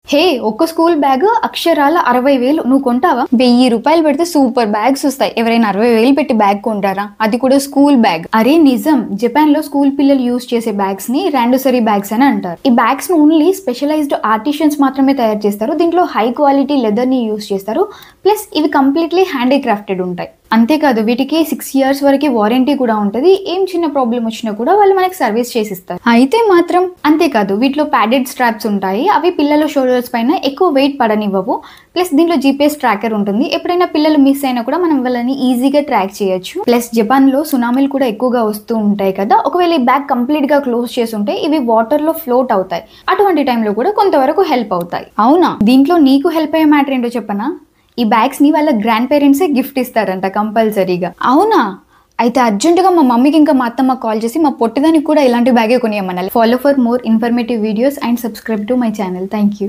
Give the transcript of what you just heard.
హే! ఒక్క school bag అక్షరాల 60,000 నువ్వు కొంటావా? ₹1000 పెడితే సూపర్ బ్యాగ్స్ వస్తాయి. ఎవరైనా 60,000 పెట్టి బ్యాగ్ కొంటారా? అది కూడా స్కూల్ బ్యాగ్. అరే నిజం! జపాన్‌లో స్కూల్ పిల్లలు యూజ్ చేసే బ్యాగ్స్‌ని రాండోసరీ బ్యాగ్స్ అని అంటారు. ఈ బ్యాగ్స్‌ని ఓన్లీ స్పెషలైజ్డ్ ఆర్టిషన్స్ మాత్రమే తయారు చేస్తారు. దీంట్లో హై క్వాలిటీ లెదర్‌ని యూజ్ చేస్తారు. ప్లస్ ఇవి కంప్లీట్‌లీ హ్యాండీక్రాఫ్టెడ్ ఉంటాయి. అంతేకాదు వీటికి 6 ఇయర్స్ వరకు వారంటీ కూడా ఉంటది. ఏం చిన్న ప్రాబ్లమ్ వచ్చినా కూడా వాళ్ళు మనకి సర్వీస్ చేసిస్తారు. అయితే మాత్రం అంతేకాదు వీటిలో ప్యాడెడ్ స్ట్రాప్స్ ఉంటాయి. అవి పిల్లల షోల్డర్స్ పైన ఎక్కువ వెయిట్ పడనివ్వవు. ప్లస్ దీంట్లో జీపీఎస్ ట్రాకర్ ఉంటుంది. ఎప్పుడైనా పిల్లలు మిస్ అయినా కూడా మనం వాళ్ళని ఈజీగా ట్రాక్ చేయొచ్చు. ప్లస్ జపాన్‌లో సునామీలు కూడా ఎక్కువగా వస్తూ ఉంటాయి కదా! ఒకవేళ ఈ బ్యాగ్ కంప్లీట్‌గా క్లోజ్ చేసి ఉంటే ఇవి వాటర్‌లో ఫ్లోట్ అవుతాయి. అటువంటి టైంలో కూడా కొంతవరకు హెల్ప్ అవుతాయి. అవునా? దీంట్లో నీకు హెల్ప్ అయ్యే మ్యాటర్ ఏంటో చెప్పనా? ఈ బ్యాగ్స్‌ని వాళ్ళ గ్రాండ్ పేరెంట్సే గిఫ్ట్ ఇస్తారంట కంపల్సరీగా. అవునా? అయితే అర్జెంట్‌గా మా మమ్మీకి ఇంకా మా అత్తమ్మకి కాల్ చేసి మా పొట్టిదానికి కూడా ఇలాంటి బ్యాగే కొనియమనాలి. Follow for more informative videos and subscribe to my channel. Thank you.